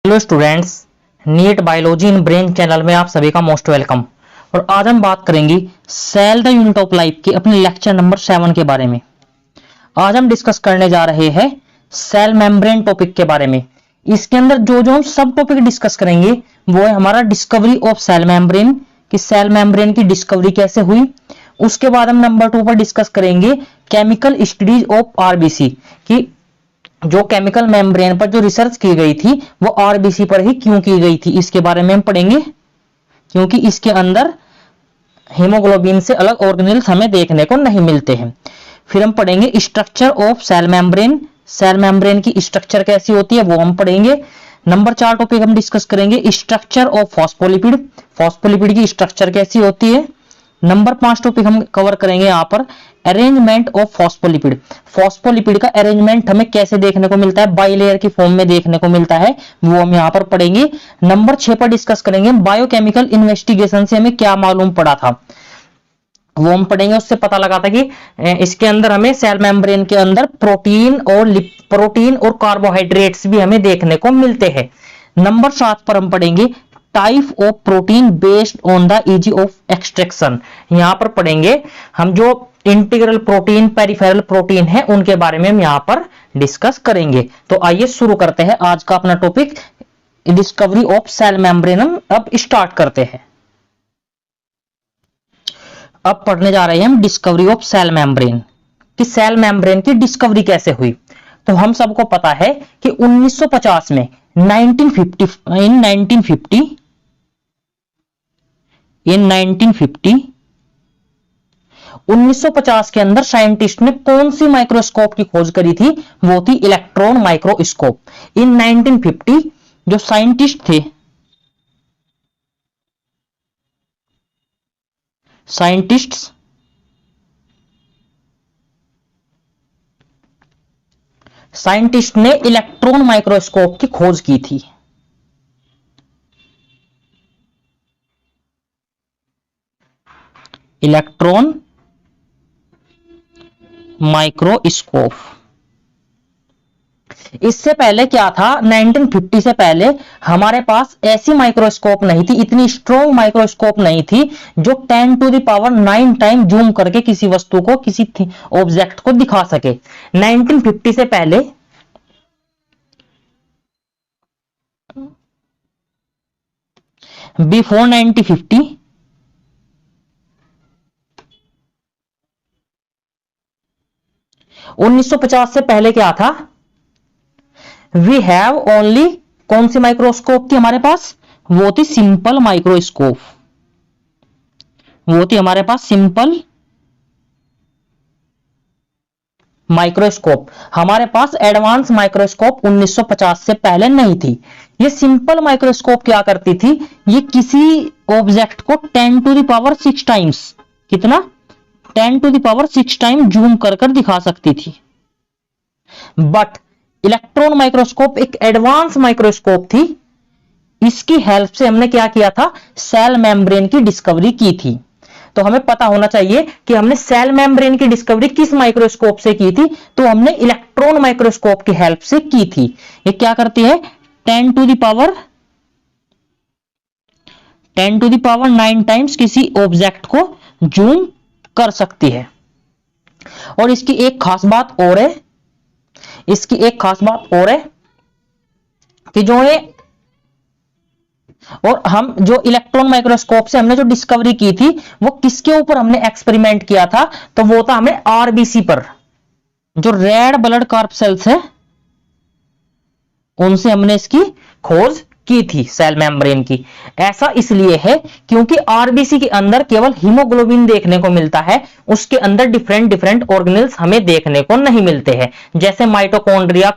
Hello students, NEET biology in brain channel में आप सभी का मोस्ट वेलकम। और आज हम बात करेंगे cell the unit of life के अपने लेक्चर नंबर 7 के बारे में। आज हम डिस्कस करने जा रहे हैं सेल मेम्ब्रेन टॉपिक के बारे में। इसके अंदर जो हम सब टॉपिक डिस्कस करेंगे वो है हमारा डिस्कवरी ऑफ सेल मेम्ब्रेन, कि सेल मेम्ब्रेन की डिस्कवरी कैसे हुई। उसके बाद हम नंबर 2 पर डिस्कस करेंगे केमिकल स्टडीज ऑफ आरबीसी, कि जो केमिकल मेम्ब्रेन पर जो रिसर्च की गई थी वो आरबीसी पर ही क्यों की गई थी, इसके बारे में हम पढ़ेंगे, क्योंकि इसके अंदर हीमोग्लोबिन से अलग ऑर्गेनेल्स हमें देखने को नहीं मिलते हैं। फिर हम पढ़ेंगे structure of cell membrane, cell membrane की स्ट्रक्चर कैसी होती है वो हम पढ़ेंगे। नंबर 4 टॉपिक हम डिस्कस करेंगे स्ट्रक्चर ऑफ फॉस्फोलिपिड, फॉस्फोलिपिड की स्ट्रक्चर कैसी होती है। नंबर 5 टॉपिक हम कवर करेंगे यहाँ पर अरेंजमेंट ऑफ फॉस्फोलिपिड, फॉस्फोलिपिड का अरेंजमेंट हमें कैसे देखने को मिलता है, बाइलेयर की फॉर्म में देखने को मिलता है, वो हम यहाँ पर पढ़ेंगे। नंबर 6 पर डिस्कस करेंगे बायोकेमिकल इन्वेस्टिगेशन से हमें क्या मालूम पड़ा था, वो हम पढ़ेंगे। उससे पता लगा था कि इसके अंदर हमें सेल मेम्ब्रेन के अंदर प्रोटीन और कार्बोहाइड्रेट्स भी हमें देखने को मिलते हैं। नंबर 7 पर हम पढ़ेंगे type of protein based on the easy of extraction. यहां पर पढ़ेंगे हम जो इंटीग्रल प्रोटीन, पेरिफेरल प्रोटीन है, उनके बारे में हम यहां पर डिस्कस करेंगे। तो आइए शुरू करते हैं आज का अपना topic discovery of cell membrane. हम अब स्टार्ट करते हैं। अब पढ़ने जा रहे हैं हम डिस्कवरी ऑफ सेल मेम्ब्रेन, कि सेल मेम्ब्रेन की डिस्कवरी कैसे हुई। तो हम सबको पता है कि 1950 में 1950 के अंदर साइंटिस्ट ने कौन सी माइक्रोस्कोप की खोज करी थी, वो थी इलेक्ट्रॉन माइक्रोस्कोप। इन 1950 जो साइंटिस्ट थे, साइंटिस्ट ने इलेक्ट्रॉन माइक्रोस्कोप की खोज की थी। Electron microscope. इससे पहले क्या था, 1950 से पहले हमारे पास ऐसी माइक्रोस्कोप नहीं थी, इतनी स्ट्रॉन्ग माइक्रोस्कोप नहीं थी जो 10⁹ टाइम जूम करके किसी वस्तु को, किसी ऑब्जेक्ट को दिखा सके। 1950 से पहले बिफोर 1950 1950 से पहले क्या था, वी हैव ओनली, कौन सी माइक्रोस्कोप थी हमारे पास, वो थी सिंपल माइक्रोस्कोप, वो थी हमारे पास सिंपल माइक्रोस्कोप। हमारे पास एडवांस माइक्रोस्कोप 1950 से पहले नहीं थी। ये सिंपल माइक्रोस्कोप क्या करती थी, ये किसी ऑब्जेक्ट को 10⁶ टाइम्स, कितना, 10⁶ टाइम जूम कर दिखा सकती थी। बट इलेक्ट्रॉन माइक्रोस्कोप एक एडवांस माइक्रोस्कोप थी, इसकी हेल्प से हमने क्या किया था, सेल मेम्ब्रेन की डिस्कवरी की थी। तो हमें पता होना चाहिए कि हमने सेल मेम्ब्रेन की डिस्कवरी किस माइक्रोस्कोप से की थी, तो हमने इलेक्ट्रॉन माइक्रोस्कोप की हेल्प से की थी। ये क्या करती है, 10⁹ टाइम्स किसी ऑब्जेक्ट को जूम कर सकती है। और इसकी एक खास बात और है, कि जो है, और हम जो इलेक्ट्रॉन माइक्रोस्कोप से हमने जो डिस्कवरी की थी वो किसके ऊपर हमने एक्सपेरिमेंट किया था, तो वो था हमें आरबीसी पर, जो रेड ब्लड कार्पसेल्स है उनसे हमने इसकी खोज की थी सेल मेम्ब्रेन की। ऐसा इसलिए है क्योंकि आरबीसी के अंदर केवल हीमोग्लोबिन देखने को मिलता है, उसके अंदर डिफरेंट ऑर्गेनेल्स हमें देखने को नहीं मिलते हैं, जैसे माइटोकॉन्ड्रिया,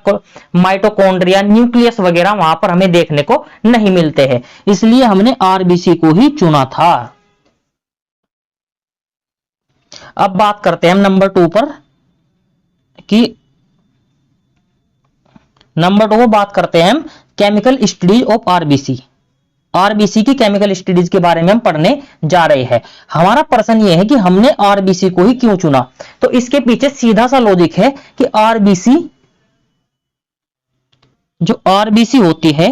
न्यूक्लियस वगैरह वहां पर हमें देखने को नहीं मिलते हैं, इसलिए हमने आरबीसी को ही चुना था। अब बात करते हैं हम नंबर 2 पर, कि नंबर 2 बात करते हैं हम chemical studies of RBC. RBC की केमिकल स्टडीज के बारे में हम पढ़ने जा रहे हैं। हमारा प्रश्न यह है कि हमने आरबीसी को ही क्यों चुना, तो इसके पीछे सीधा सा लॉजिक है कि आरबीसी, जो आरबीसी होती है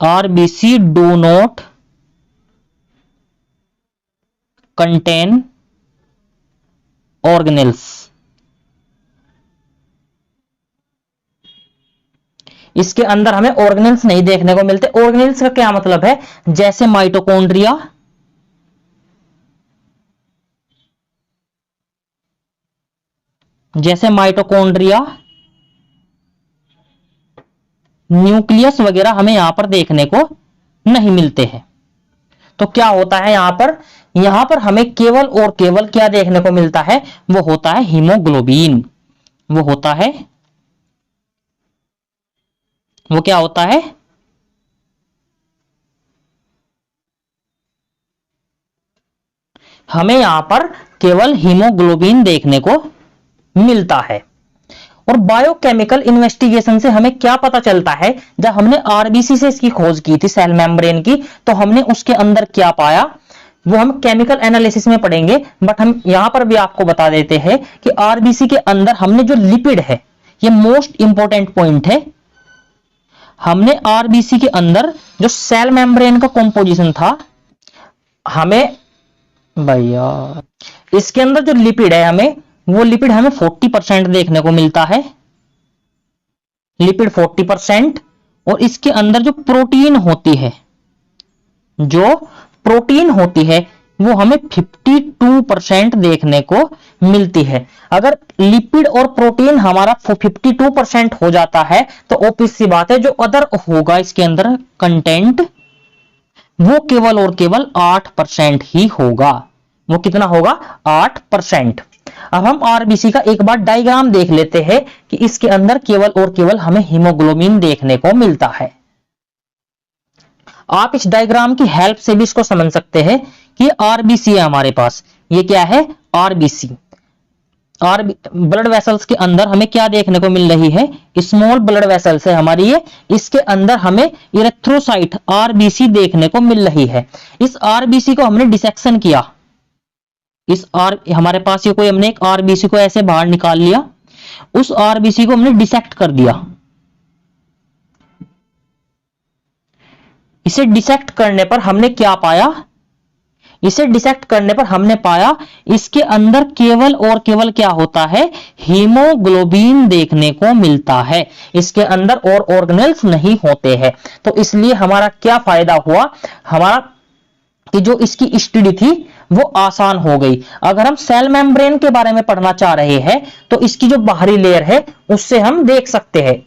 RBC do not contain organelles. इसके अंदर हमें ऑर्गेनेल्स नहीं देखने को मिलते। ऑर्गेनेल्स का क्या मतलब है? जैसे माइटोकॉन्ड्रिया, न्यूक्लियस वगैरह हमें यहां पर देखने को नहीं मिलते हैं। तो क्या होता है यहां पर हमें केवल और केवल क्या देखने को मिलता है? वो होता है हीमोग्लोबिन। वो क्या होता है? हमें यहां पर केवल हीमोग्लोबिन देखने को मिलता है। और बायोकेमिकल इन्वेस्टिगेशन से हमें क्या पता चलता है? जब हमने आरबीसी से इसकी खोज की थी सेल मेम्ब्रेन की, तो हमने उसके अंदर क्या पाया वो हम केमिकल एनालिसिस में पढ़ेंगे, बट हम यहां पर भी आपको बता देते हैं कि आरबीसी के अंदर हमने जो लिपिड है, ये मोस्ट इंपॉर्टेंट पॉइंट है, हमने आरबीसी के अंदर जो सेल मेम्ब्रेन का कंपोजिशन था, हमें भैया इसके अंदर जो लिपिड है वो लिपिड हमें 40% देखने को मिलता है, लिपिड 40%। और इसके अंदर जो प्रोटीन होती है वो हमें 52% देखने को मिलती है। अगर लिपिड और प्रोटीन हमारा 52% हो जाता है तो ऑब्वियस सी बात है जो अदर होगा इसके अंदर कंटेंट, वो केवल और केवल 8% ही होगा। वो कितना होगा? 8%। अब हम आरबीसी का एक बार डायग्राम देख लेते हैं कि इसके अंदर केवल और केवल हमें हीमोग्लोबिन देखने को मिलता है। आप इस डायग्राम की हेल्प से भी इसको समझ सकते हैं कि आरबीसी है हमारे पास। ये क्या है? आरबीसी। ब्लड वेसल्स के अंदर हमें क्या देखने को मिल रही है? स्मॉल ब्लड वेसल्स है हमारी ये, इसके अंदर हमें इरेथ्रोसाइट आरबीसी देखने को मिल रही है। इस आरबीसी को हमने डिसेक्शन किया, हमारे पास ये कोई हमने एक आरबीसी को ऐसे बाहर निकाल लिया, उस आरबीसी को हमने डिसेक्ट कर दिया। इसे डिसेक्ट करने पर हमने क्या पाया? इसके अंदर केवल और केवल क्या होता है? हीमोग्लोबिन देखने को मिलता है। इसके अंदर और ऑर्गेनेल्स नहीं होते हैं। तो इसलिए हमारा क्या फायदा हुआ? हमारा कि जो इसकी स्टडी थी वो आसान हो गई। अगर हम सेल मेम्ब्रेन के बारे में पढ़ना चाह रहे हैं तो इसकी जो बाहरी लेयर है उससे हम देख सकते हैं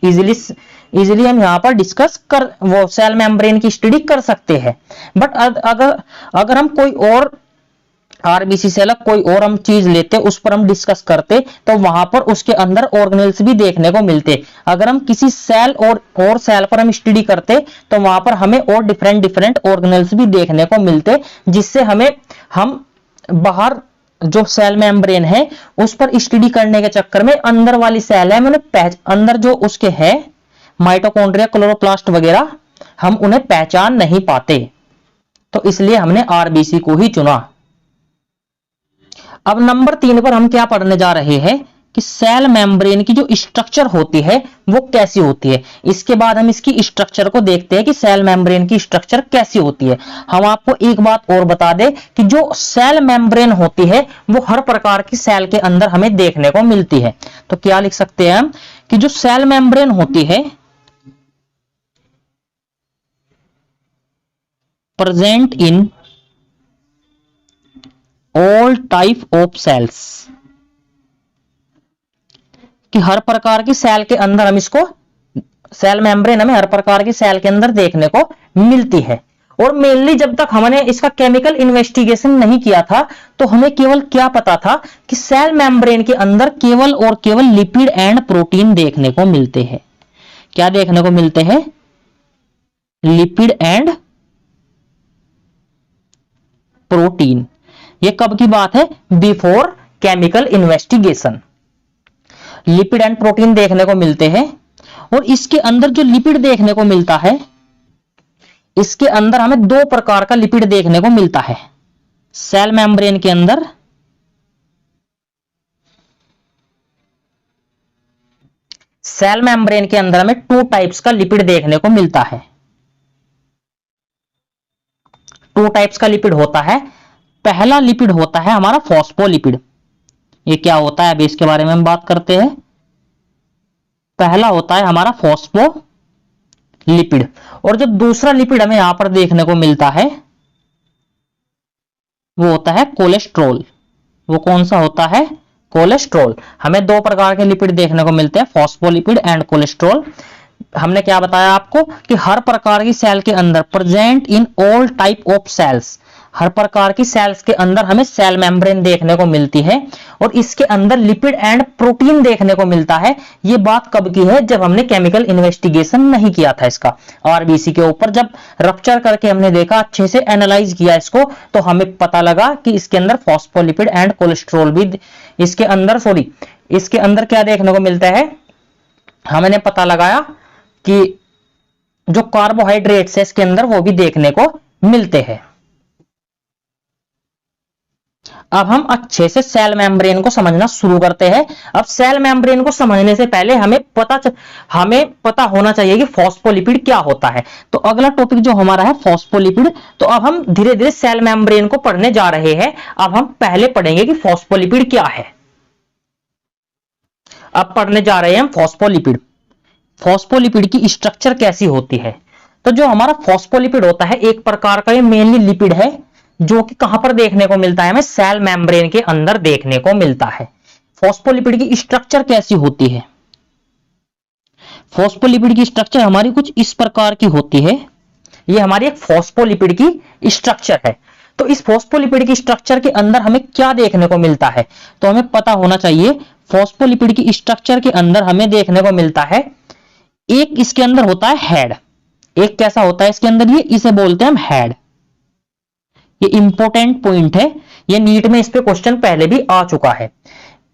इजीली हम यहां पर डिस्कस कर वो सेल मेम्ब्रेन की स्टडी कर सकते हैं। बट अगर हम कोई और आरबीसी से अलग कोई और हम चीज लेते, उस पर हम डिस्कस करते, तो वहां पर उसके अंदर ऑर्गेनेल्स भी देखने को मिलते। अगर हम किसी सेल और सेल पर हम स्टडी करते तो वहां पर हमें और डिफरेंट ऑर्गेनेल्स भी देखने को मिलते, जिससे हम बाहर जो सेल मेम्ब्रेन है उस पर स्टडी करने के चक्कर में अंदर वाली सेल है अंदर जो उसके है माइटोकॉन्ड्रिया, क्लोरोप्लास्ट वगैरह, हम उन्हें पहचान नहीं पाते। तो इसलिए हमने आरबीसी को ही चुना। अब नंबर 3 पर हम क्या पढ़ने जा रहे हैं कि सेल मेम्ब्रेन की जो स्ट्रक्चर होती है वो कैसी होती है। इसके बाद हम इसकी स्ट्रक्चर को देखते हैं कि सेल मेम्ब्रेन की स्ट्रक्चर कैसी होती है। हम आपको एक बात और बता दें कि जो सेल मेम्ब्रेन होती है वो हर प्रकार की सेल के अंदर हमें देखने को मिलती है। तो क्या लिख सकते हैं हम कि जो सेल मेम्ब्रेन होती है present in all type of cells, कि हर प्रकार की सेल के अंदर हम इसको सेल मेम्ब्रेन हमें हर प्रकार की सेल के अंदर देखने को मिलती है। और मेनली जब तक हमने इसका केमिकल इन्वेस्टिगेशन नहीं किया था तो हमें केवल क्या पता था कि सेल मेम्ब्रेन के अंदर केवल और केवल लिपिड एंड प्रोटीन देखने को मिलते हैं। क्या देखने को मिलते हैं? Lipid and protein. ये कब की बात है? Before chemical investigation lipid and protein देखने को मिलते हैं। और इसके अंदर जो लिपिड देखने को मिलता है, इसके अंदर हमें 2 प्रकार का लिपिड देखने को मिलता है। सेल मेम्ब्रेन के अंदर हमें 2 टाइप्स का लिपिड देखने को मिलता है। टू टाइप्स का लिपिड होता है। पहला लिपिड होता है हमारा फॉस्फोलिपिड। ये क्या होता है अभी इसके बारे में हम बात करते हैं। पहला होता है हमारा फॉस्फोलिपिड, और जो दूसरा लिपिड हमें यहां पर देखने को मिलता है वो होता है कोलेस्ट्रॉल। वो कौन सा होता है? कोलेस्ट्रॉल। हमें दो प्रकार के लिपिड देखने को मिलते हैं, फॉस्फोलिपिड एंड कोलेस्ट्रॉल। हमने क्या बताया आपको कि हर प्रकार की सेल के अंदर present in all type of cells, हर प्रकार की सेल्स के अंदर हमें सेल मेम्ब्रेन देखने को मिलती है और इसके अंदर लिपिड एंड प्रोटीन देखने को मिलता है। ये बात कब की है? जब हमने केमिकल इन्वेस्टिगेशन नहीं किया था इसका आरबीसी के ऊपर। जब रप्चर करके हमने देखा, अच्छे से एनालाइज किया इसको, तो हमें पता लगा कि इसके अंदर फॉस्फोलिपिड एंड कोलेस्ट्रॉल भी इसके अंदर क्या देखने को मिलता है। हमने पता लगाया कि जो कार्बोहाइड्रेट्स है इसके अंदर वो भी देखने को मिलते हैं। अब हम अच्छे से सेल मेम्ब्रेन को समझना शुरू करते हैं। अब सेल मेम्ब्रेन को समझने से पहले हमें पता होना चाहिए कि फॉस्फोलिपिड क्या होता है। तो अगला टॉपिक जो हमारा है फॉस्फोलिपिड। तो अब हम धीरे धीरे सेल मेम्ब्रेन को पढ़ने जा रहे हैं। अब हम पहले पढ़ेंगे कि फॉस्फोलिपिड क्या है। अब पढ़ने जा रहे हैं हम फॉस्फोलिपिड। फॉस्फोलिपिड की स्ट्रक्चर कैसी होती है? तो जो हमारा फॉस्फोलिपिड होता है एक प्रकार का ये मेनली लिपिड है जो कि कहां पर देखने को मिलता है? हमें सेल मेम्ब्रेन के अंदर देखने को मिलता है। फॉस्फोलिपिड की स्ट्रक्चर कैसी होती है? फॉस्फोलिपिड की स्ट्रक्चर हमारी कुछ इस प्रकार की होती है। ये हमारी एक फॉस्फोलिपिड की स्ट्रक्चर है। तो इस फॉस्फोलिपिड की स्ट्रक्चर के अंदर हमें क्या देखने को मिलता है? तो हमें पता होना चाहिए फॉस्फोलिपिड की स्ट्रक्चर के अंदर हमें देखने को मिलता है, एक इसके अंदर होता है हेड। एक कैसा होता है इसके अंदर? ये इसे बोलते हैं हम हेड। ये इंपॉर्टेंट पॉइंट है, ये नीट में इस पे क्वेश्चन पहले भी आ चुका है।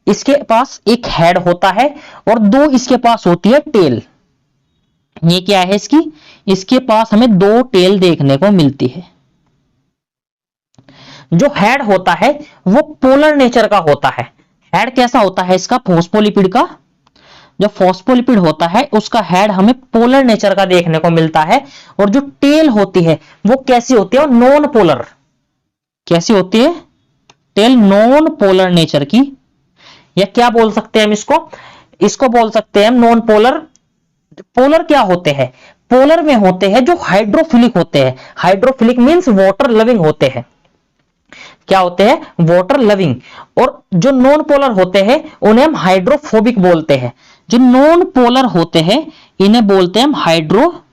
इसके पास एक हेड होता है और दो इसके पास होती है टेल। ये क्या है इसके पास हमें दो टेल देखने को मिलती है। जो हेड होता है वो पोलर नेचर का होता है। हेड कैसा होता है इसका? फॉस्फोलिपिड का जो फॉस्फोलिपिड होता है उसका हेड हमें पोलर नेचर का देखने को मिलता है, और जो टेल होती है वो कैसी होती है? Non polar. कैसी होती है? टेल नॉन पोलर नेचर की, या क्या बोल सकते हैं हम इसको बोल सकते हैं हम नॉन पोलर। पोलर क्या होते हैं? पोलर में होते हैं जो हाइड्रोफिलिक होते हैं। हाइड्रोफिलिक मींस वाटर लविंग होते हैं। क्या होते हैं? Water loving. और जो नॉन पोलर होते हैं उन्हें हम हाइड्रोफोबिक बोलते हैं। जो नॉन पोलर होते हैं इन्हें बोलते हैं हम हाइड्रोफोबिक।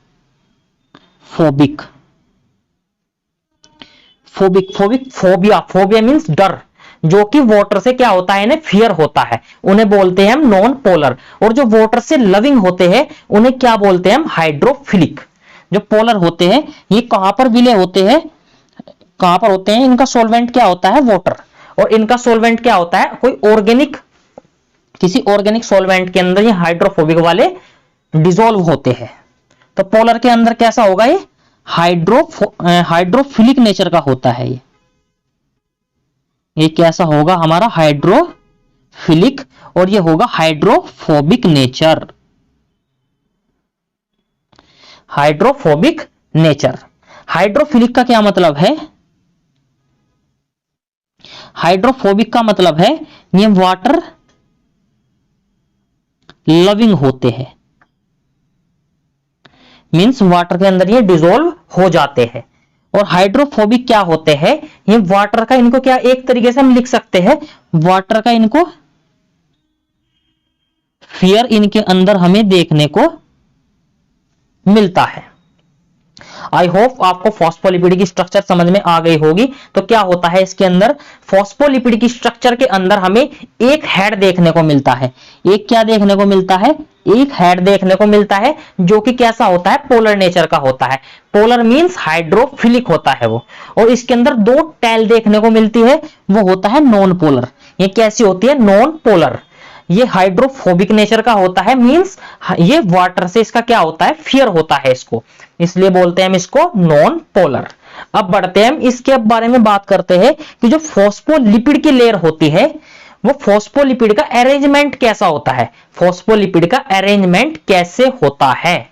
फोबिया मींस डर, जो कि वाटर से क्या होता है? इन्हें फियर होता है, उन्हें बोलते हैं हम नॉन पोलर। और जो वाटर से लविंग होते हैं उन्हें क्या बोलते हैं हम? हाइड्रोफिलिक। जो पोलर होते हैं ये कहां पर विलय होते हैं? कहां पर होते हैं? इनका सोलवेंट क्या होता है? वाटर। और इनका सोलवेंट क्या होता है? किसी ऑर्गेनिक सोलवेंट के अंदर ये हाइड्रोफोबिक वाले डिसॉल्व होते हैं। तो पोलर के अंदर कैसा होगा? ये हाइड्रोफिलिक नेचर का होता है। ये कैसा होगा? हमारा हाइड्रोफिलिक, और ये होगा hydrophobic nature. Hydrophobic nature. Hydrophilic का क्या मतलब है? हाइड्रोफोबिक का मतलब है ये वाटर लविंग होते हैं, मींस वाटर के अंदर ये डिसॉल्व हो जाते हैं। और हाइड्रोफोबिक क्या होते हैं? ये वाटर का, इनको क्या एक तरीके से हम लिख सकते हैं, वाटर का इनको फियर इनके अंदर हमें देखने को मिलता है। आई होप आपको फॉस्फोलिपिड की स्ट्रक्चर समझ में आ गई होगी। तो क्या होता है इसके अंदर? फॉस्फोलिपिड की स्ट्रक्चर के अंदर हमें एक हेड देखने को मिलता है। एक क्या देखने को मिलता है? एक हेड देखने को मिलता है, जो कि कैसा होता है? पोलर नेचर का होता है। पोलर मींस हाइड्रोफिलिक होता है वो। और इसके अंदर दो टेल देखने को मिलती है, वो होता है नॉन पोलर। ये कैसी होती है? Non polar. ये हाइड्रोफोबिक नेचर का होता है, मींस ये वाटर से इसका क्या होता है? फियर होता है इसको, इसलिए बोलते हैं हम इसको नॉन पोलर। अब बढ़ते हैं हम इसके बारे में बात करते हैं कि जो फॉस्फोलिपिड की लेयर होती है वो फॉस्फोलिपिड का अरेंजमेंट कैसा होता है? फॉस्फोलिपिड का अरेंजमेंट कैसे होता है?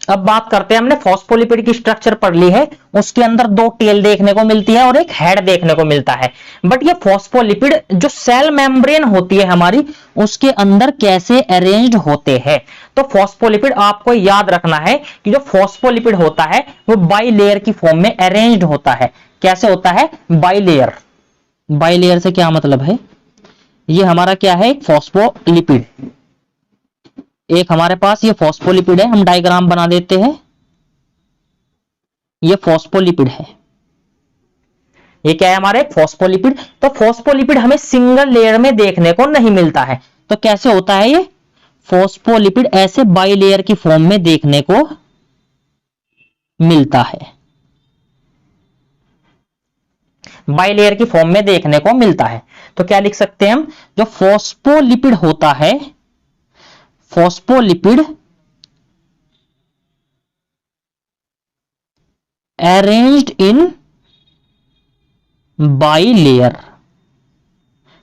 अब बात करते हैं, हमने फॉस्फोलिपिड की स्ट्रक्चर पढ़ ली है, उसके अंदर दो टेल देखने को मिलती है और एक हेड देखने को मिलता है। बट ये फॉस्फोलिपिड जो सेल मेम्ब्रेन होती है हमारी, उसके अंदर कैसे अरेंज्ड होते हैं? तो फॉस्फोलिपिड आपको याद रखना है कि जो फॉस्फोलिपिड होता है वो बाइलेयर की फॉर्म में अरेंज्ड होता है। कैसे होता है? बाइलेयर। बाइलेयर से क्या मतलब है? ये हमारा क्या है? एक फॉस्फोलिपिड, एक हमारे पास ये फॉस्फोलिपिड है, हम डायग्राम बना देते हैं। ये फॉस्फोलिपिड है, ये क्या है? हमारे फॉस्फोलिपिड। तो फॉस्फोलिपिड हमें सिंगल लेयर में देखने को नहीं मिलता है। तो कैसे होता है ये फॉस्फोलिपिड? ऐसे बाइलेयर की फॉर्म में देखने को मिलता है, बाइलेयर की फॉर्म में देखने को मिलता है। तो क्या लिख सकते हैं हम? जो फॉस्फोलिपिड होता है, फॉस्फोलिपिड अरेंज्ड इन बाइलेयर,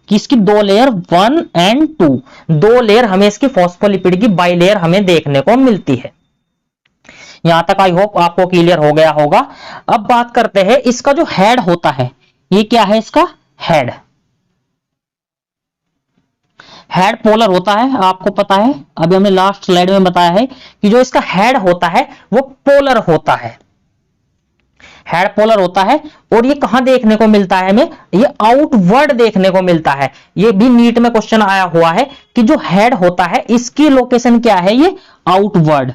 किसकी? दो लेयर, 1 और 2, दो लेयर हमें इसकी फॉस्फोलिपिड की बाइलेयर हमें देखने को मिलती है। यहां तक आई होप आपको क्लियर हो गया होगा। अब बात करते हैं इसका जो हेड होता है, ये क्या है? इसका हेड, हेड पोलर होता है, आपको पता है, अभी हमने लास्ट स्लाइड में बताया है कि जो इसका हेड होता है वो पोलर होता है, हेड पोलर होता है। और ये कहां देखने को मिलता है हमें? ये आउटवर्ड देखने को मिलता है। ये भी नीट में क्वेश्चन आया हुआ है कि जो हेड होता है इसकी लोकेशन क्या है? ये आउटवर्ड,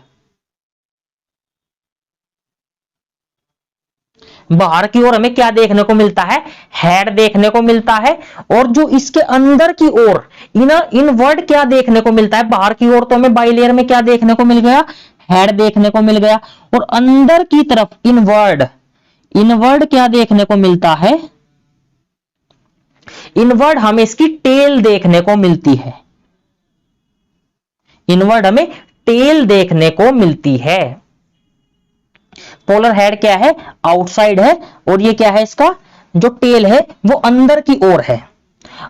बाहर की ओर हमें क्या देखने को मिलता है? हेड देखने को मिलता है। और जो इसके अंदर की ओर इनवर्ड क्या देखने को मिलता है? बाहर की ओर तो हमें बाइलेयर में क्या देखने को मिल गया? हेड देखने को मिल गया। और अंदर की तरफ इनवर्ड, इनवर्ड क्या देखने को मिलता है? इनवर्ड हमें इसकी टेल देखने को मिलती है, इनवर्ड हमें टेल देखने को मिलती है। पोलर हेड क्या है? आउटसाइड है, और ये क्या है? इसका जो टेल है वो अंदर की ओर है।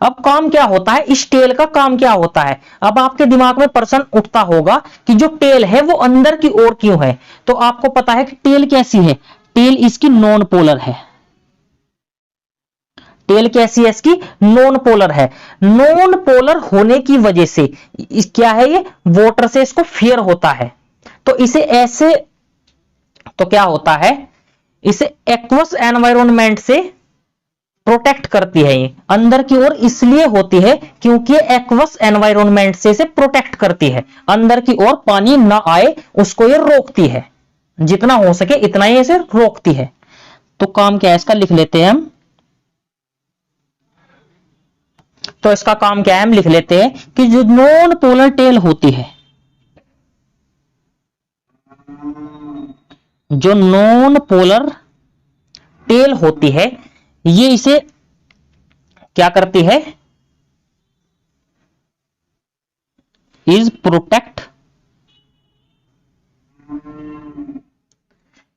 अब काम क्या होता है? इस टेल का काम क्या होता है? अब आपके दिमाग में प्रश्न उठता होगा कि जो टेल है वो अंदर की ओर क्यों है? तो आपको पता है कि टेल कैसी है? टेल इसकी नॉन पोलर है। टेल कैसी है? इसकी नॉन पोलर है। नॉन पोलर होने की वजह से क्या है? ये वाटर से इसको फेयर होता है। तो इसे ऐसे, तो क्या होता है? इसे एक्वस एनवायरनमेंट से प्रोटेक्ट करती है। ये अंदर की ओर इसलिए होती है क्योंकि एक्वस एनवायरनमेंट से इसे प्रोटेक्ट करती है, अंदर की ओर पानी ना आए उसको ये रोकती है, जितना हो सके इतना ही इसे रोकती है। तो काम क्या है इसका? लिख लेते हैं हम। तो इसका काम क्या है? हम लिख लेते हैं कि जो नॉन पोलर टेल होती है, जो नॉन पोलर टेल होती है, ये इसे क्या करती है? इज प्रोटेक्ट,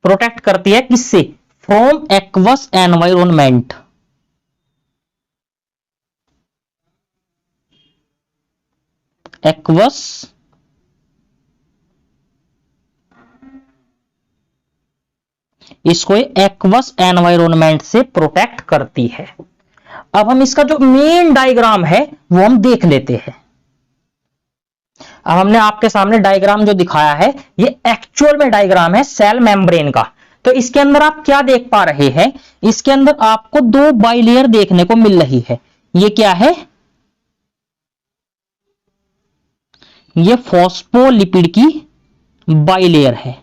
प्रोटेक्ट करती है किससे? फ्रॉम एक्वस एनवायरनमेंट, एक्वस इसको एक्वस एनवायरनमेंट से प्रोटेक्ट करती है। अब हम इसका जो मेन डायग्राम है वो हम देख लेते हैं। अब हमने आपके सामने डायग्राम जो दिखाया है ये एक्चुअल में डायग्राम है सेल मेम्ब्रेन का। तो इसके अंदर आप क्या देख पा रहे हैं? इसके अंदर आपको दो बाइलेयर देखने को मिल रही है। ये क्या है? ये फॉस्फोलिपिड की बाइलेयर है।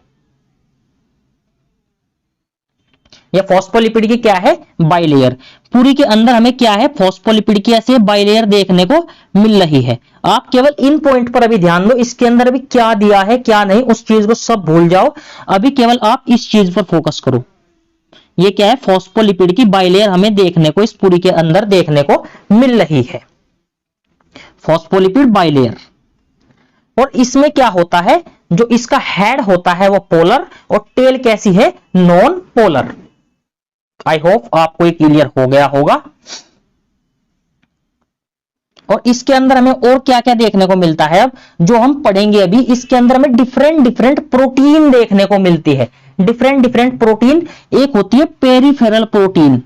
ये फॉस्फोलिपिड की क्या है? बाइलेयर। पूरी के अंदर हमें क्या है? फॉस्फोलिपिड की ऐसे बाइलेयर देखने को मिल रही है। आप केवल इन पॉइंट पर अभी ध्यान दो, इसके अंदर अभी क्या दिया है क्या नहीं उस चीज को सब भूल जाओ, अभी केवल आप इस चीज पर फोकस करो। ये क्या है? फॉस्फोलिपिड की बाइलेयर हमें देखने को इस पूरी के अंदर देखने को मिल रही है, फॉस्फोलिपिड बाइलेयर। और इसमें क्या होता है? जो इसका हेड होता है वो पोलर और टेल कैसी है? Non polar. आई होप आपको ये क्लियर हो गया होगा। और इसके अंदर हमें और क्या क्या देखने को मिलता है, अब जो हम पढ़ेंगे अभी, इसके अंदर हमें डिफरेंट डिफरेंट प्रोटीन देखने को मिलती है। डिफरेंट डिफरेंट प्रोटीन, एक होती है पेरिफेरल प्रोटीन,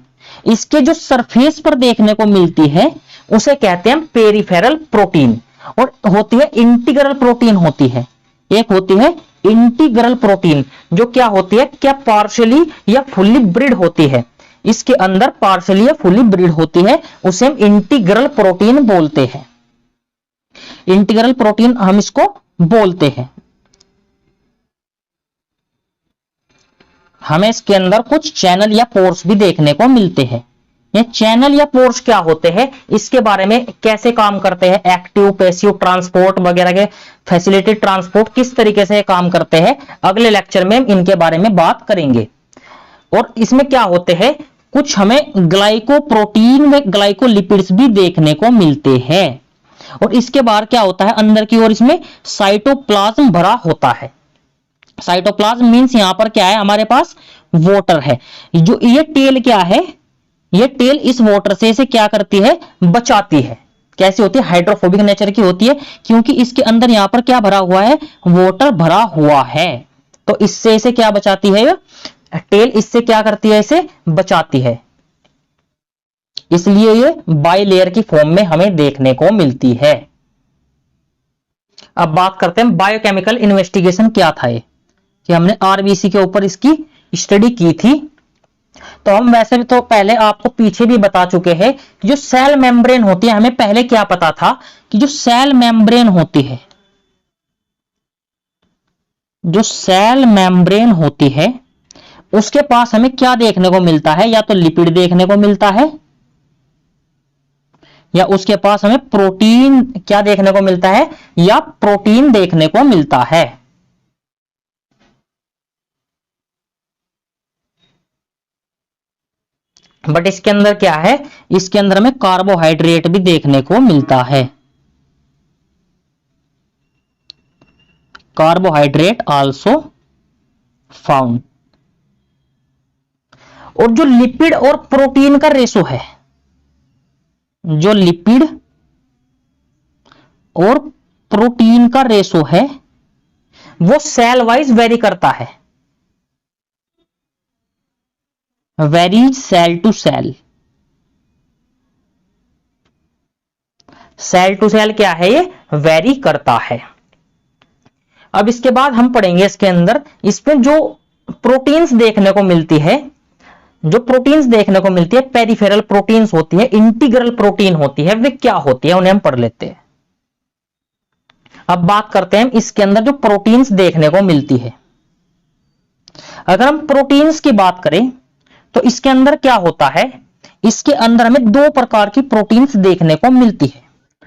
इसके जो सरफेस पर देखने को मिलती है उसे कहते हैं पेरिफेरल प्रोटीन। और होती है इंटीग्रल प्रोटीन होती है, एक होती है इंटीग्रल प्रोटीन, जो क्या होती है, क्या पार्शियली या फुल्ली ब्रिड होती है, इसके अंदर पार्शियली या फुल्ली ब्रिड होती है, उसे हम इंटीग्रल प्रोटीन बोलते हैं। इंटीग्रल प्रोटीन हम इसको बोलते हैं। हमें इसके अंदर कुछ चैनल या पोर्स भी देखने को मिलते हैं। ये चैनल या पोर्स क्या होते हैं, इसके बारे में, कैसे काम करते हैं, एक्टिव पैसिव ट्रांसपोर्ट वगैरह के, फैसिलिटेड ट्रांसपोर्ट किस तरीके से काम करते हैं, अगले लेक्चर में हम इनके बारे में बात करेंगे। और इसमें क्या होते हैं, कुछ हमें ग्लाइकोप्रोटीन व ग्लाइकोलिपिड्स भी देखने को मिलते हैं। और इसके बाहर क्या होता है, अंदर की ओर इसमें साइटोप्लाज्म भरा होता है। साइटोप्लाज्म मींस यहां पर क्या है, हमारे पास वाटर है। जो ये टेल क्या है, ये टेल इस वाटर से इसे क्या करती है, बचाती है। कैसी होती है, हाइड्रोफोबिक नेचर की होती है, क्योंकि इसके अंदर यहां पर क्या भरा हुआ है, वाटर भरा हुआ है। तो इससे इसे क्या बचाती है, टेल इससे क्या करती है, इसे बचाती है। इसलिए ये बाइलेयर की फॉर्म में हमें देखने को मिलती है। अब बात करते हैं बायोकेमिकल इन्वेस्टिगेशन क्या था ये, कि हमने आरबीसी के ऊपर इसकी स्टडी की थी। तो हम वैसे भी तो पहले आपको पीछे भी बता चुके हैं कि जो सेल मेम्ब्रेन होती है, हमें पहले क्या पता था कि जो सेल मेम्ब्रेन होती है, जो सेल मेम्ब्रेन होती है उसके पास हमें क्या देखने को मिलता है, या तो लिपिड देखने को मिलता है, या उसके पास हमें प्रोटीन क्या देखने को मिलता है, या प्रोटीन देखने को मिलता है। बट इसके अंदर क्या है, इसके अंदर हमें कार्बोहाइड्रेट भी देखने को मिलता है। Carbohydrate also found. और जो लिपिड और प्रोटीन का रेशो है, जो लिपिड और प्रोटीन का रेशो है, वो सेल वाइज वेरी करता है, very cell to cell. Cell to cell क्या है, ये वेरी करता है। अब इसके बाद हम पढ़ेंगे इसके अंदर, इसमें जो प्रोटीन्स देखने को मिलती है, जो प्रोटीन्स देखने को मिलती है, पेरिफेरल प्रोटीन्स होती है, इंटीग्रल प्रोटीन होती है, वे क्या होती है, उन्हें हम पढ़ लेते हैं। अब बात करते हैं इसके अंदर जो प्रोटीन्स देखने को मिलती है। अगर हम प्रोटीन्स की बात करें तो इसके अंदर क्या होता है, इसके अंदर हमें दो प्रकार की प्रोटीन्स देखने को मिलती है।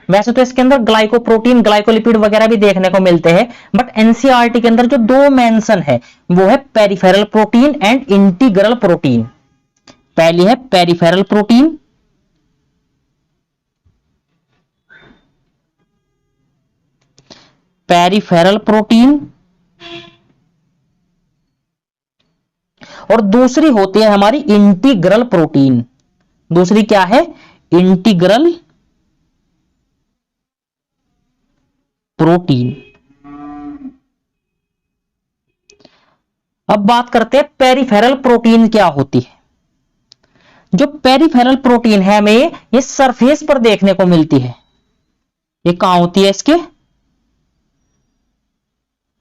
वैसे तो इसके अंदर ग्लाइकोप्रोटीन, ग्लाइकोलिपिड वगैरह भी देखने को मिलते हैं, बट एनसीईआरटी के अंदर जो दो मेंशन है वो है peripheral protein and integral protein. पहली है पेरिफेरल प्रोटीन, पेरिफेरल प्रोटीन, और दूसरी होती है हमारी इंटीग्रल प्रोटीन। दूसरी क्या है, इंटीग्रल प्रोटीन। अब बात करते हैं पेरिफेरल प्रोटीन क्या होती है। जो पेरिफेरल प्रोटीन है हमें ये सरफेस पर देखने को मिलती है। ये कहां होती है, इसके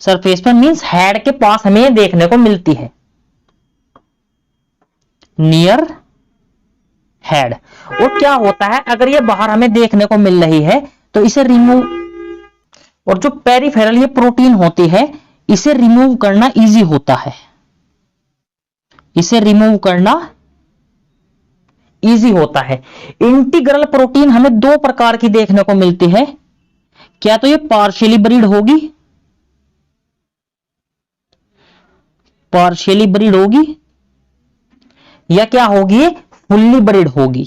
सरफेस पर, मींस हेड के पास हमें देखने को मिलती है, नियर हेड। और क्या होता है, अगर ये बाहर हमें देखने को मिल रही है तो इसे रिमूव, और जो पेरिफेरल ये प्रोटीन होती है इसे रिमूव करना इजी होता है, इसे रिमूव करना इजी होता है। इंटीग्रल प्रोटीन हमें दो प्रकार की देखने को मिलती है, क्या तो ये पार्शियली ब्रीड होगी, पार्शियली ब्रीड होगी, या क्या होगी, फुल्ली ब्रीड होगी।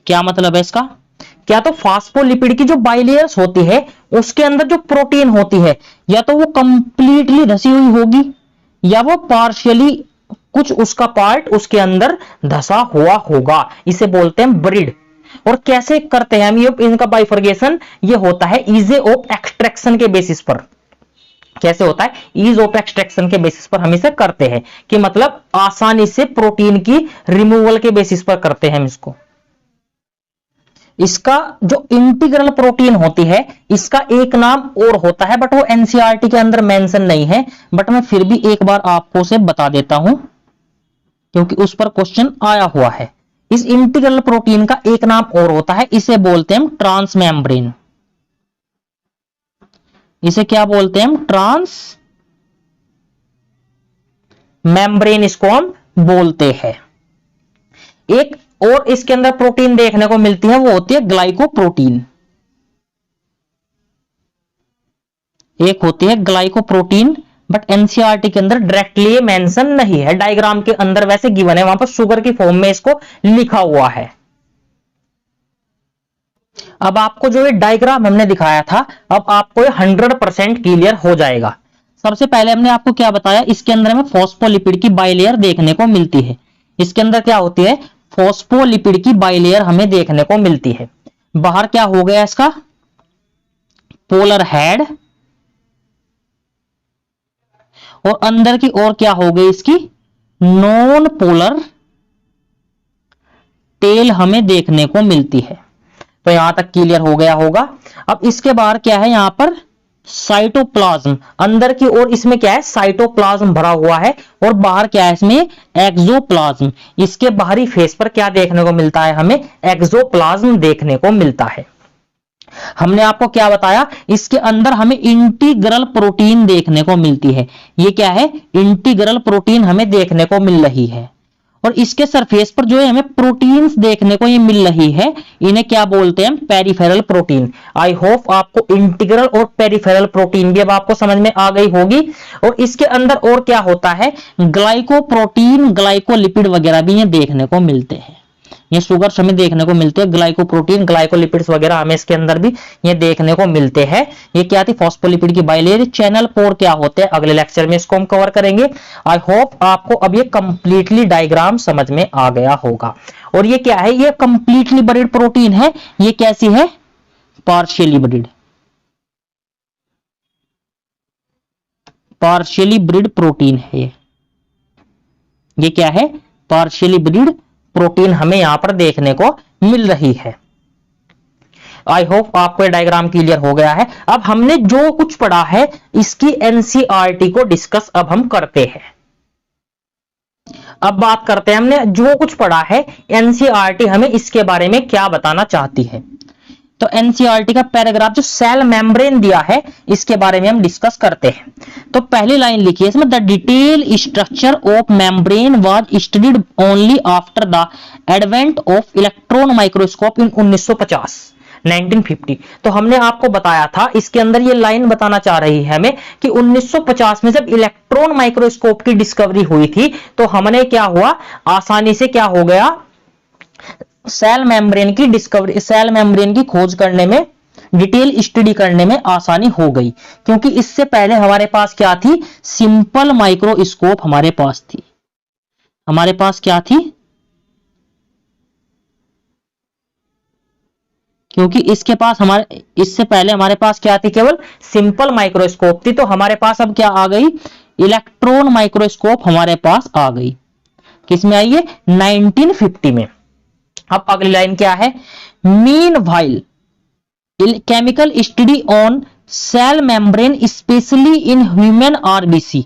क्या मतलब है इसका, क्या तो फास्फोलिपिड की जो बाइलेयर्स होती है उसके अंदर जो प्रोटीन होती है या तो वो कंप्लीटली धसी हुई होगी या वो पार्शियली कुछ उसका पार्ट उसके अंदर धसा हुआ होगा, इसे बोलते हैं ब्रिड। और कैसे करते हैं हम ये इनका बाइफर्गेशन? ये होता है इजे ऑफ एक्सट्रैक्शन के बेसिस पर। कैसे होता है? ईज ऑफ एक्सट्रैक्शन के बेसिस पर हम इसे करते हैं, कि मतलब आसानी से प्रोटीन की रिमूवल के बेसिस पर करते हैं हम इसको। इसका जो इंटीग्रल प्रोटीन होती है, इसका एक नाम और होता है, बट वो एनसीईआरटी के अंदर मेंशन नहीं है, बट मैं फिर भी एक बार आपको उसे बता देता हूं, क्योंकि उस पर क्वेश्चन आया हुआ है। इस इंटीग्रल प्रोटीन का एक नाम और होता है, इसे बोलते हैं ट्रांसमेम्ब्रेन। इसे क्या बोलते हैं हम? ट्रांस मेम्ब्रेन इसको हम बोलते हैं। एक और इसके अंदर प्रोटीन देखने को मिलती है, वो होती है ग्लाइकोप्रोटीन। एक होती है ग्लाइकोप्रोटीन, बट एनसीईआरटी के अंदर डायरेक्टली मेंशन नहीं है, डायग्राम के अंदर वैसे गिवन है, वहां पर शुगर की फॉर्म में इसको लिखा हुआ है। अब आपको जो ये डायग्राम हमने दिखाया था, अब आपको ये 100% क्लियर हो जाएगा। सबसे पहले हमने आपको क्या बताया, इसके अंदर हमें फॉस्फोलिपिड की बाइलेयर देखने को मिलती है। इसके अंदर क्या होती है? फॉस्फोलिपिड की बाइलेयर हमें देखने को मिलती है। बाहर क्या हो गया इसका? पोलर हेड, और अंदर की ओर क्या हो गई इसकी? नॉन पोलर टेल हमें देखने को मिलती है। तो यहां तक क्लियर हो गया होगा। अब इसके बाहर क्या है? यहां पर साइटोप्लाज्म, अंदर की ओर इसमें क्या है? साइटोप्लाज्म भरा हुआ है, और बाहर क्या है इसमें? एक्सोप्लाज्म। इसके बाहरी फेस पर क्या देखने को मिलता है? हमें एक्सोप्लाज्म देखने को मिलता है। हमने आपको क्या बताया? इसके अंदर हमें इंटीग्रल प्रोटीन देखने को मिलती है। ये क्या है? इंटीग्रल प्रोटीन हमें देखने को मिल रही है। और इसके सरफेस पर जो है हमें प्रोटीन्स देखने को ये मिल रही है, इन्हें क्या बोलते हैं? Peripheral protein. आई होप आपको इंटीग्रल और पेरिफेरल प्रोटीन भी अब आपको समझ में आ गई होगी। और इसके अंदर और क्या होता है? ग्लाइकोप्रोटीन, ग्लाइकोलिपिड वगैरह भी ये देखने को मिलते हैं। ये शुगर हमें देखने को मिलते हैं, ग्लाइकोप्रोटीन, ग्लाइकोलिपिड्स वगैरह हमें इसके अंदर भी ये देखने को मिलते हैं। ये क्या थी? फॉस्फोलिपिड की बाइलेयर। चैनल 4 क्या होते हैं? अगले लेक्चर में इसको हम कवर करेंगे। आई होप आपको अब ये कंप्लीटली डायग्राम समझ में आ गया होगा। और ये क्या है? ये कंप्लीटली बरीड प्रोटीन है। ये कैसी है? Partially buried, partially breed protein है। ये क्या है? पार्शियली ब्रीड प्रोटीन हमें यहां पर देखने को मिल रही है। आई होप आपको ये डायग्राम क्लियर हो गया है। अब हमने जो कुछ पढ़ा है, इसकी एनसीईआरटी को डिस्कस अब हम करते हैं। अब बात करते हैं हमने जो कुछ पढ़ा है, एनसीईआरटी हमें इसके बारे में क्या बताना चाहती है। तो एनसीईआरटी का पैराग्राफ जो सेल मेम्ब्रेन दिया है, इसके बारे में हम डिस्कस करते हैं। तो पहली लाइन लिखिए इसमें, the detail structure of membrane was studied only after the advent of electron microscope इन 1950। तो हमने आपको बताया था, इसके अंदर ये लाइन बताना चाह रही है हमें कि 1950 में जब इलेक्ट्रॉन माइक्रोस्कोप की डिस्कवरी हुई थी, तो हमने क्या हुआ? आसानी से क्या हो गया? सेल मेम्ब्रेन की डिस्कवरी, सेल मेम्ब्रेन की खोज करने में, डिटेल स्टडी करने में आसानी हो गई। क्योंकि इससे पहले हमारे पास क्या थी? सिंपल माइक्रोस्कोप हमारे पास थी। हमारे पास क्या थी? क्योंकि इसके पास हमारे, इससे पहले हमारे पास क्या थी? केवल सिंपल माइक्रोस्कोप थी। तो हमारे पास अब क्या आ गई? इलेक्ट्रॉन माइक्रोस्कोप हमारे पास आ गई। किसमें आई है? 1950 में। अब अगली लाइन क्या है? Meanwhile chemical study on sale membrane specially in human RBC,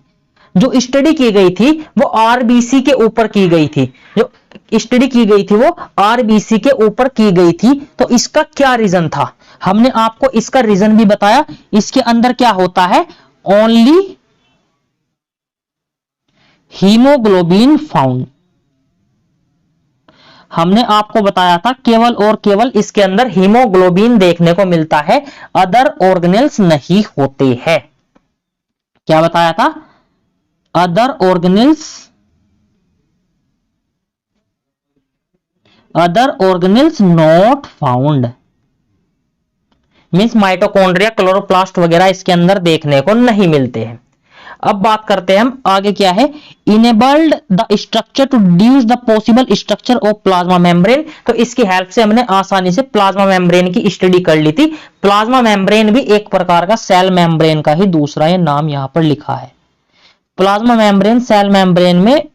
जो स्टडी की गई थी वो आरबीसी के ऊपर की गई थी। जो स्टडी की गई थी वो आरबीसी के ऊपर की गई थी। तो इसका क्या रीजन था? हमने आपको इसका रीजन भी बताया। इसके अंदर क्या होता है? Only haemoglobin found. हमने आपको बताया था केवल और केवल इसके अंदर हीमोग्लोबिन देखने को मिलता है, अदर ऑर्गेनेल्स नहीं होते हैं। क्या बताया था? Other organelles not found. Means mitochondria, chloroplast वगैरह इसके अंदर देखने को नहीं मिलते हैं। अब बात करते हैं हम आगे क्या है, enabled the structure to deduce the possible structure of plasma membrane. तो इसकी हेल्प से हमने आसानी से प्लाज्मा मेम्ब्रेन की स्टडी कर ली थी। प्लाज्मा मेम्ब्रेन भी एक प्रकार का सेल मेम्ब्रेन का ही दूसरा ये नाम यहां पर लिखा है। प्लाज्मा मेम्ब्रेन सेल मेम्ब्रेन में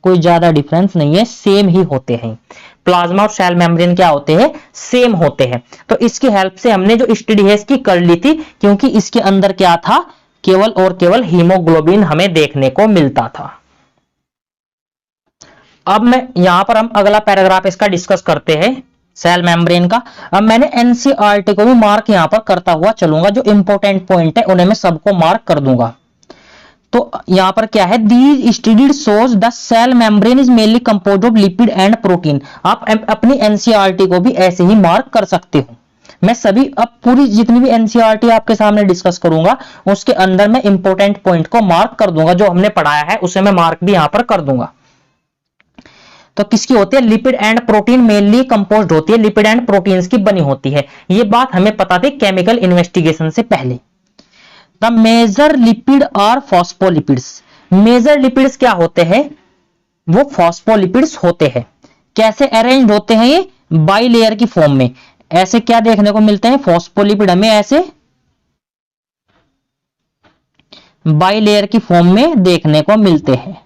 कोई ज्यादा डिफरेंस नहीं है, सेम ही होते हैं। प्लाज्मा और सेल मेम्ब्रेन क्या होते हैं, सेम होते हैं। तो इसकी हेल्प से हमने जो स्टडी है इसकी कर ली थी, क्योंकि इसके अंदर क्या था, केवल और केवल हीमोग्लोबिन हमें देखने को मिलता था। अब मैं यहां पर हम अगला पैराग्राफ इसका डिस्कस करते हैं सेल मेम्ब्रेन का। अब मैंने एनसीईआरटी को भी मार्क यहां पर करता हुआ चलूंगा, जो इंपॉर्टेंट पॉइंट है उन्हें मैं सबको मार्क कर दूंगा। तो यहां पर क्या है, these studies shows the cell membrane is mainly composed of lipid and protein. आप अपनी एनसीईआरटी को भी ऐसे ही मार्क कर सकते हो। मैं सभी अब पूरी जितनी भी एनसीईआरटी आपके सामने डिस्कस करूंगा उसके अंदर मैं इंपॉर्टेंट पॉइंट को मार्क कर दूंगा, जो हमने पढ़ाया है उसे मैं मार्क भी यहां पर कर दूंगा। तो किसकी होती है, lipid and protein mainly composed होती है, लिपिड एंड प्रोटीन्स की बनी होती है। ये बात हमें पता थी केमिकल इन्वेस्टिगेशन से पहले। The major lipid are phospholipids. Major lipids क्या होते हैं, वो फॉस्फोलिपिड्स होते हैं। कैसे अरेंज होते हैं ये, बाई लेयर की फॉर्म में। ऐसे क्या देखने को मिलते हैं, फॉस्फोलिपिड हमें ऐसे बाई लेयर की फॉर्म में देखने को मिलते हैं।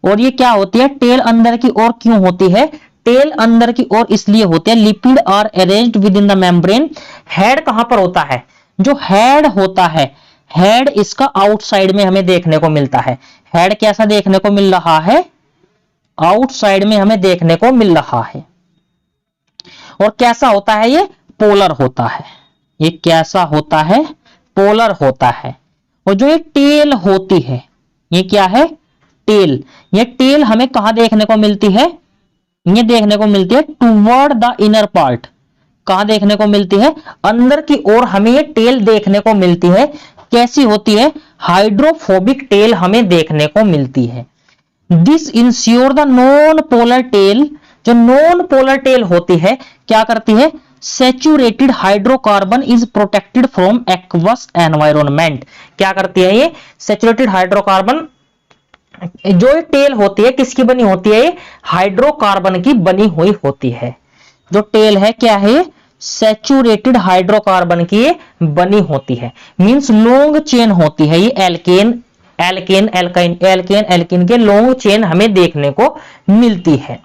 और ये क्या होती है, टेल अंदर की ओर क्यों होती है, टेल अंदर की ओर इसलिए होते हैं, lipid are arranged within the membrane. Head कहां पर होता है, जो हेड होता है, हेड इसका आउटसाइड में हमें देखने को मिलता है। हेड कैसा देखने को मिल रहा है, आउटसाइड में हमें देखने को मिल रहा है। और कैसा होता है, ये पोलर होता है। ये कैसा होता है, पोलर होता है। और जो ये टेल होती है, ये क्या है, टेल। ये टेल हमें कहां देखने को मिलती है, ये देखने को मिलती है टुवर्ड द इनर पार्ट। कहां देखने को मिलती है, अंदर की ओर हमें ये टेल देखने को मिलती है। कैसी होती है, हाइड्रोफोबिक टेल हमें देखने को मिलती है। This ensure the non polar tail. जो नॉन पोलर टेल होती है क्या करती है, saturated hydrocarbon is protected from aqueous environment. क्या करती है ये, सैचुरेटेड हाइड्रोकार्बन, जो टेल होती है किसकी बनी होती है, ये हाइड्रोकार्बन की बनी हुई होती है। जो टेल है क्या है, सैचुरेटेड हाइड्रोकार्बन की बनी होती है। मींस लॉन्ग चेन होती है ये, alkane alkane alkyne alkane alkene के लॉन्ग चेन हमें देखने को मिलती है।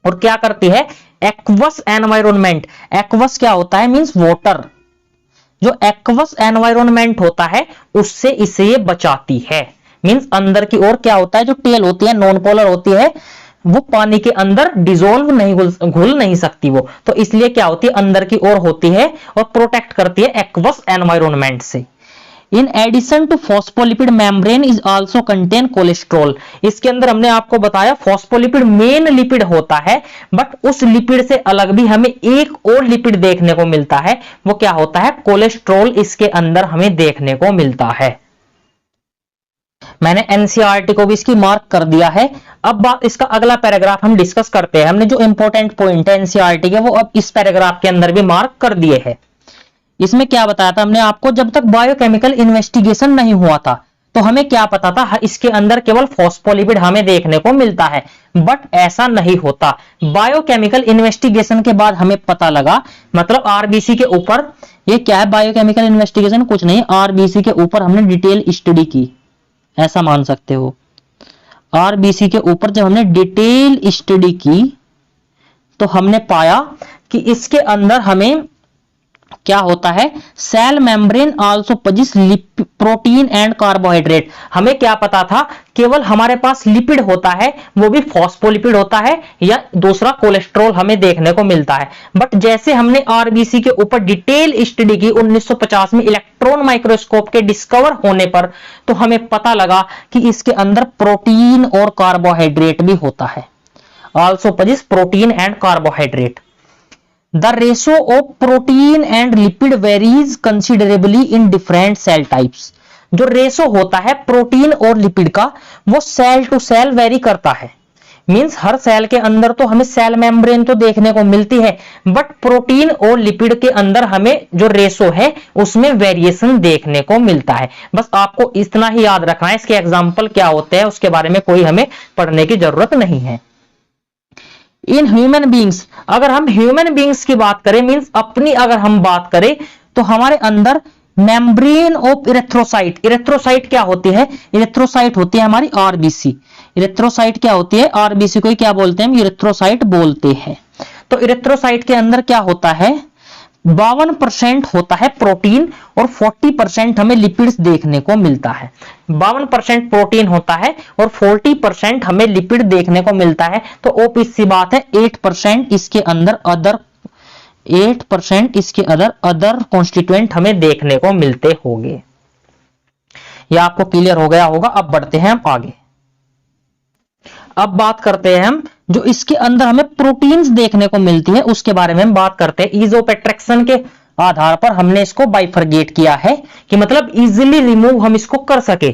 और क्या करती है, एक्वस एनवायरनमेंट। एक्वस क्या होता है, मींस वाटर। जो एक्वस एनवायरनमेंट होता है उससे इसे ये बचाती है। मींस अंदर की ओर क्या होता है, जो टेल होती है नॉन पोलर होती है, वो पानी के अंदर डिसोल्व नहीं, घुल नहीं सकती वो, तो इसलिए क्या होती है, अंदर की ओर होती है और प्रोटेक्ट करती है एक्वस एनवायरनमेंट से। In addition to phospholipid membrane is also contain cholesterol. इसके अंदर हमने आपको बताया फॉस्फोलिपिड मेन लिपिड होता है, बट उस लिपिड से अलग भी हमें एक और लिपिड देखने को मिलता है, वो क्या होता है, कोलेस्ट्रॉल इसके अंदर हमें देखने को मिलता है। मैंने एनसीईआरटी को भी इसकी मार्क कर दिया है। अब बात इसका अगला पैराग्राफ हम डिस्कस करते हैं। हमने जो इंपॉर्टेंट पॉइंट है एनसीईआरटी के वो अब इस पैराग्राफ के अंदर भी मार्क कर दिए हैं। इसमें क्या बताया था हमने आपको, जब तक बायोकेमिकल इन्वेस्टिगेशन नहीं हुआ था तो हमें क्या पता था, इसके अंदर केवल फॉस्फोलिपिड हमें देखने को मिलता है, बट ऐसा नहीं होता। बायोकेमिकल इन्वेस्टिगेशन के बाद हमें पता लगा, मतलब आरबीसी के ऊपर, ये क्या है बायोकेमिकल इन्वेस्टिगेशन, कुछ नहीं, आरबीसी के ऊपर हमने डिटेल स्टडी की, ऐसा मान सकते हो। आरबीसी के ऊपर जब हमने डिटेल स्टडी की तो हमने पाया कि इसके अंदर हमें क्या होता है, cell membrane also possess protein and carbohydrate. हमें क्या पता था, केवल हमारे पास लिपिड होता है, वो भी फॉस्फोलिपिड होता है या दूसरा कोलेस्ट्रॉल हमें देखने को मिलता है। बट जैसे हमने आरबीसी के ऊपर डिटेल स्टडी की 1950 में इलेक्ट्रॉन माइक्रोस्कोप के डिस्कवर होने पर, तो हमें पता लगा कि इसके अंदर प्रोटीन और कार्बोहाइड्रेट भी होता है। Also possess protein and carbohydrate. The ratio of protein and lipid varies considerably in different cell types. जो रेशो होता है प्रोटीन और लिपिड का, वो सेल टू सेल वेरी करता है। मींस हर सेल के अंदर तो हमें सेल मेम्ब्रेन तो देखने को मिलती है, बट प्रोटीन और लिपिड के अंदर हमें जो रेशो है उसमें वेरिएशन देखने को मिलता है। बस आपको इतना ही याद रखना है, इसके एग्जाम्पल क्या होते हैं उसके बारे में कोई हमें पढ़ने की जरूरत नहीं है। इन ह्यूमन बींग्स, अगर हम ह्यूमन बींग्स की बात करें, मींस अपनी अगर हम बात करें, तो हमारे अंदर मेम्ब्रेन ऑफ इरेथ्रोसाइट, इरेथ्रोसाइट क्या होती है? इरेथ्रोसाइट होती है हमारी आरबीसी। इरेथ्रोसाइट क्या होती है? आरबीसी को क्या बोलते हैं? इरेथ्रोसाइट बोलते हैं। तो इरेथ्रोसाइट के अंदर क्या होता है? 52% होता है प्रोटीन और 40% हमें लिपिड्स देखने को मिलता है। 52% प्रोटीन होता है और 40% हमें लिपिड देखने को मिलता है। तो ऑब्वियस सी बात है 8% इसके अंदर अदर 8% इसके अदर कॉन्स्टिट्यूएंट हमें देखने को मिलते होंगे। यह आपको क्लियर हो गया होगा। अब बढ़ते हैं हम आगे। अब बात करते हैं हम जो इसके अंदर हमें प्रोटीन्स देखने को मिलती है उसके बारे में हम बात करते हैं। ईज ऑफ एट्रैक्शन के आधार पर हमने इसको बाइफरगेट किया है कि मतलब इजीली रिमूव हम इसको कर सके।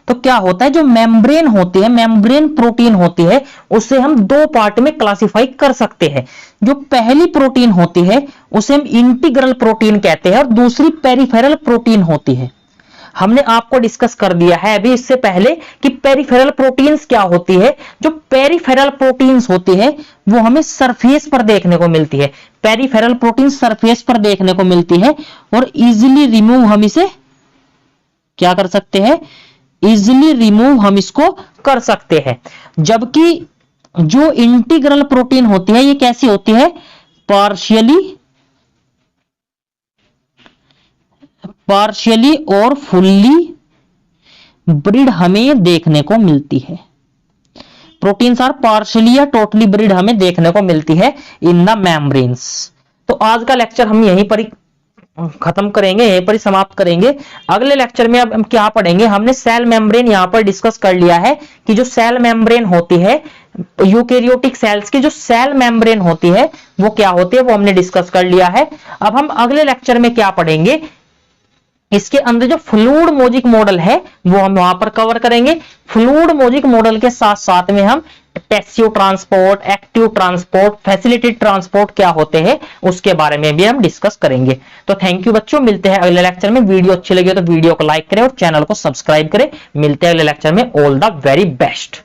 तो क्या होता है, जो मेम्ब्रेन होती है, मेम्ब्रेन प्रोटीन होती है, उसे हम दो पार्ट में क्लासिफाई कर सकते हैं। जो पहली प्रोटीन होती है उसे हम इंटीग्रल प्रोटीन कहते हैं और दूसरी पेरिफेरल प्रोटीन होती है। हमने आपको डिस्कस कर दिया है अभी इससे पहले कि पेरिफेरल प्रोटीन्स क्या होती है। जो पेरिफेरल प्रोटीन्स होती है वो हमें सरफेस पर देखने को मिलती है। पेरिफेरल प्रोटीन सरफेस पर देखने को मिलती है और इजीली रिमूव हम इसे क्या कर सकते हैं? इजीली रिमूव हम इसको कर सकते हैं। जबकि जो इंटीग्रल प्रोटीन होती है ये कैसी होती है? पार्शियली और फुल्ली ब्रीड हमें देखने को मिलती है। प्रोटीन्स आर पार्शियली या टोटली ब्रीड हमें देखने को मिलती है इन द मेम्ब्रेन्स। तो आज का लेक्चर हम यहीं पर ही खत्म करेंगे, यहीं पर ही समाप्त करेंगे। अगले लेक्चर में अब हम क्या पढ़ेंगे? हमने सेल मेम्ब्रेन यहां पर डिस्कस कर लिया है कि जो सेल मेम्ब्रेन होती है यूकेरियोटिक सेल्स की, जो सेल मेम्ब्रेन होती है वो क्या होती है वो हमने डिस्कस कर लिया है। अब हम अगले लेक्चर में क्या पढ़ेंगे? इसके अंदर जो फ्लूइड मॉजिक मॉडल है वो हम वहां पर कवर करेंगे। फ्लूइड मॉजिक मॉडल के साथ साथ में हम passive transport, active transport, facilitated transport क्या होते हैं उसके बारे में भी हम डिस्कस करेंगे। तो थैंक यू बच्चों, मिलते हैं अगले लेक्चर में। वीडियो अच्छी लगी तो वीडियो को लाइक करें और चैनल को सब्सक्राइब करें। मिलते हैं अगले लेक्चर में। All the very best.